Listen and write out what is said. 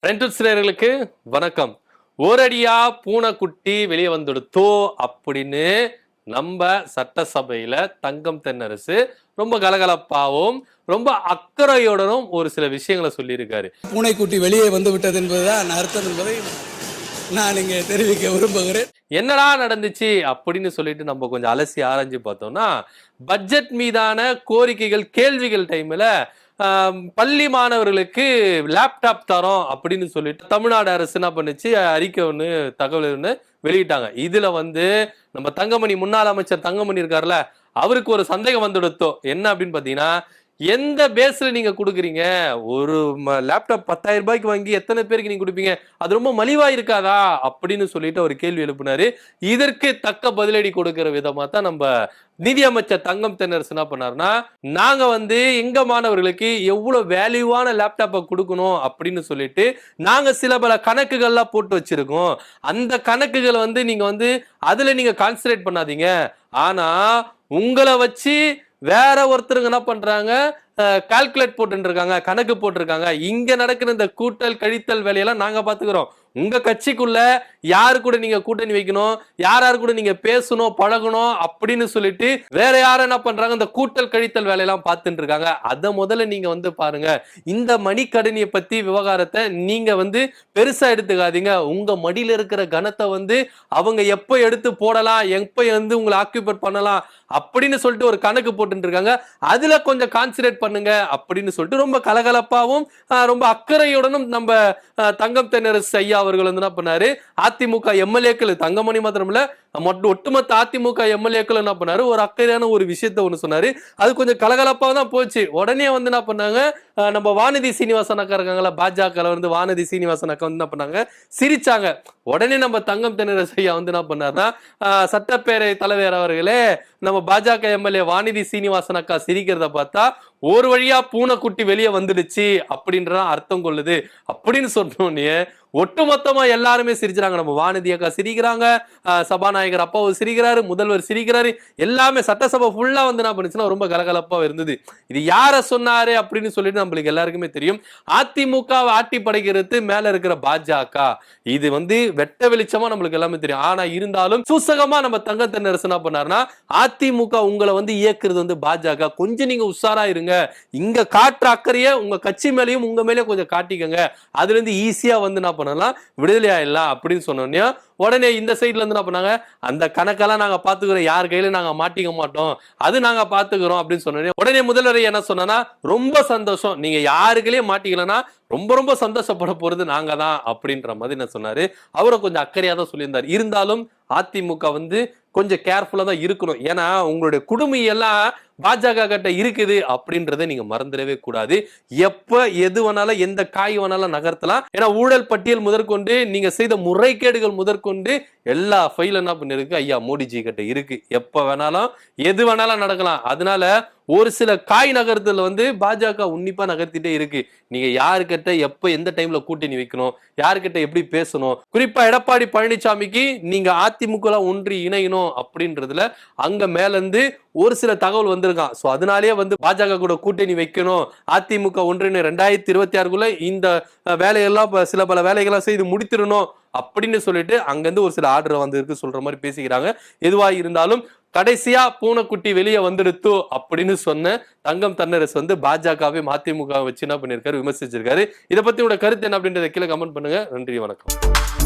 ரெண்டுக்கு வணக்கம். ஓரடியா பூனைக்குட்டி வெளியே வந்துடுத்தோ அப்படின்னு நம்ம சட்டசபையில தங்கம் தென்னரசு ரொம்ப கலகலப்பாவும் ரொம்ப அக்கறையுடனும் ஒரு சில விஷயங்களை சொல்லியிருக்காரு. பூனைக்குட்டி வெளியே வந்து விட்டது என்பதுதான் அர்த்தம் என்பதை நான் இங்க தெரிவிக்க விரும்புகிறேன். என்னடா நடந்துச்சு அப்படின்னு சொல்லிட்டு நம்ம கொஞ்சம் அலசி ஆராய்ஞ்சு பார்த்தோம்னா, பட்ஜெட் மீதான கோரிக்கைகள் கேள்விகள் டைம்ல பள்ளி மாணவர்களுக்கு லேப்டாப் தரோம் அப்படின்னு சொல்லிட்டு தமிழ்நாடு அரசு என்ன பண்ணுச்சு, அறிக்கை ஒண்ணு தகவல் ஒண்ணு வெளியிட்டாங்க. இதுல நம்ம தங்கமணி முன்னாள் அமைச்சர் தங்கமணி இருக்காருல்ல, அவருக்கு ஒரு சந்தேகம் வந்துடுத்தோம். என்ன அப்படின்னு பாத்தீங்கன்னா, எந்த பேஸ்ல நீங்க கொடுக்குறீங்க? ஒரு லேப்டாப் 10,000 ரூபாய்க்கு வாங்கி எத்தனை பேருக்கு நீங்க கொடுப்பீங்க? அது ரொம்ப மலிவா இருக்காதா அப்படின்னு சொல்லிட்டு ஒரு கேள்வி எழுப்பினாரு. இதற்கு தக்க பதிலடி கொடுக்கிற விதமா தான் நம்ம நிதியமைச்சர் தங்கம் தென்னரசு என்ன பண்ணாருன்னா, நாங்க எங்க மாணவர்களுக்கு எவ்வளவு வேல்யூவான லேப்டாப்பை கொடுக்கணும் அப்படின்னு சொல்லிட்டு நாங்க சில பல கணக்குகள்லாம் போட்டு வச்சிருக்கோம். அந்த கணக்குகளை நீங்க அதுல நீங்க கான்சன்ட்ரேட் பண்ணாதீங்க. ஆனா உங்களை வச்சு வேற ஒருத்தருங்க என்ன பண்றாங்க, கால்குலேட் போட்டு இருக்காங்க, கணக்கு போட்டிருக்காங்க. இங்க நடக்கிற இந்த கூட்டல் கழித்தல் வேலையெல்லாம் நாங்க பாத்துக்கிறோம். உங்க கட்சிக்குள்ள யாரு கூட நீங்க கூட்டணி வைக்கணும், யார் கூட நீங்க பேசணும் பழகணும் அப்படின்னு சொல்லிட்டு வேற யாரும் என்ன பண்றாங்க, இந்த கூட்டல் கழித்தல் வேலையெல்லாம் பார்த்துட்டு இருக்காங்க. அத முதல்ல நீங்க பாருங்க. இந்த மணிக்கடனியை பத்தி விவகாரத்தை நீங்க பெருசா எடுத்துக்காதீங்க. உங்க மடியில இருக்கிற கணத்தை அவங்க எப்ப எடுத்து போடலாம், எப்ப உங்களை ஆக்குபேட் பண்ணலாம் அப்படின்னு சொல்லிட்டு ஒரு கணக்கு போட்டு இருக்காங்க. அதுல கொஞ்சம் கான்சன்ட்ரேட் பண்ணுங்க அப்படின்னு சொல்லிட்டு ரொம்ப கலகலப்பாவும் ரொம்ப அக்கறையுடனும் நம்ம தங்கம் தென்னரசு ஐயா அவர்கள் என்ன பண்ணாரு, அதிமுக எம்எல்ஏக்கள் தங்கமணி மாத்திரம் இல்ல ஒட்டுமொத்த அதிமுக எம்எல்ஏக்கள் என்ன பண்ணாரு, ஒரு அக்கறையான ஒரு விஷயத்த ஒண்ணு சொன்னாரு. அது கொஞ்சம் கலகலப்பா தான் போச்சு. உடனே என்ன பண்ணாங்க, நம்ம வானதி சீனிவாசன் அக்கா இருக்காங்களா, பாஜக வானதி சீனிவாசன் அக்கா என்ன பண்ணாங்க, சிரிச்சாங்க. உடனே நம்ம தங்கம் தென்னரசு ஐயா என்ன பண்ணாருன்னா, சட்டப்பேரவை தலைவர் அவர்களே, நம்ம பாஜக எம்எல்ஏ வானதி சீனிவாசன் அக்கா சிரிக்கிறத பார்த்தா ஒரு வழியா பூனைக்குட்டி வெளியே வந்துடுச்சு அப்படின்ற அர்த்தம் கொள்ளுது அப்படின்னு சொன்னோன்னே ஒட்டுமொத்தமா எல்லாருமே சிரிச்சாங்க. நம்ம வானதி அக்கா சிரிக்கிறாங்க, சபாநாயகர் அப்பாவும் சிரிக்கிறாரு, முதல்வர் சிரிக்கிறாரு, எல்லாமே சட்டசபை ஃபுல்லா என்ன பண்ணுச்சுன்னா ரொம்ப கலகலப்பா இருந்தது. இது யார சொன்னாரு அப்படின்னு சொல்லிட்டு நம்மளுக்கு எல்லாருக்குமே தெரியும். அதிமுக ஆட்டி படைக்கிறது மேல இருக்கிற பாஜக. இது வெட்ட வெளிச்சமா நம்மளுக்கு எல்லாமே தெரியும். ஆனா இருந்தாலும் சூசகமா நம்ம தங்க தென்னரசு என்ன பண்ணாருன்னா, அதிமுக உங்களை இயக்குறது பாஜக, கொஞ்சம் நீங்க உஷாரா இருங்க, இங்க காட்டுற அக்கறைய உங்க கட்சி மேலயும் உங்க மேலயும் கொஞ்சம் காட்டிக்கங்க, அதுல இருந்து ஈஸியா என்ன பண்ணலாம், விடுதலை ஆயிடலாம் அப்படின்னு சொன்னோன்னே உடனே இந்த சைட்ல என்ன பண்ணாங்க, அந்த கணக்கெல்லாம் நாங்க பாத்துக்கிறோம், யார் கையில நாங்க மாட்டிக்க மாட்டோம், அது நாங்க பாத்துக்கிறோம் அப்படின்னு சொன்னோன்னே உடனே முதல்வர் என்ன சொன்னா, ரொம்ப சந்தோஷம், நீங்க யாருக்கையிலேயே மாட்டிக்கலன்னா ரொம்ப ரொம்ப சந்தோஷப்பட போறது நாங்க தான் அப்படின்ற மாதிரி என்ன சொன்னாரு. அவரை கொஞ்சம் அக்கறையா தான் சொல்லியிருந்தாரு. இருந்தாலும் அதிமுக கொஞ்சம் கேர்ஃபுல்லா தான் இருக்கணும். ஏன்னா உங்களுடைய குடும்பம் எல்லாம் பாஜக கிட்ட இருக்குது அப்படின்றத நீங்க மறந்துடவே கூடாது. எப்ப எது வேணாலும் எந்த காய் வேணாலும் நகர்த்தலாம். ஏன்னா ஊழல் பட்டியல் முதற்கொண்டு நீங்க செய்த முறைகேடுகள் முதற்கொண்டு எல்லா ஃபைல் என்ன பண்ணிருக்கு ஐயா மோடிஜி கிட்ட இருக்கு. எப்ப வேணாலும் எது வேணாலும் நடக்கலாம். அதனால ஒரு சில காய் நகரத்துல பாஜக உன்னிப்பா நகர்த்திட்டே இருக்கு. நீங்க யாருக்கிட்ட எப்ப எந்த டைம்ல கூட்டணி வைக்கணும், யாருக்கிட்ட எப்படி பேசணும், குறிப்பா எடப்பாடி பழனிசாமிக்கு நீங்க அதிமுக ஒன்றி இணையணும் அப்படின்றதுல அங்க மேல இருந்து ஒரு சில தகவல் வந்திருக்கான். சோ அதனாலேயே பாஜக கூட கூட்டணி வைக்கணும், அதிமுக ஒன்றினை 2026 இந்த வேலையெல்லாம் சில பல வேலைகள்லாம் செய்து முடித்திடணும் அப்படின்னு சொல்லிட்டு அங்கிருந்து ஒரு சில ஆர்டர் இருக்கு சொல்ற மாதிரி பேசிக்கிறாங்க. எதுவா இருந்தாலும் கடைசியா பூனைக்குட்டி வெளியே வந்துடுத்து அப்படின்னு சொன்ன தங்கம் தென்னரசு பாஜகவை அதிமுக வச்சு என்ன பண்ணிருக்காரு, விமர்சிச்சிருக்காரு. இதை பத்தி உங்களோட கருத்து என்ன அப்படின்றத கீழே கமெண்ட் பண்ணுங்க. நன்றி, வணக்கம்.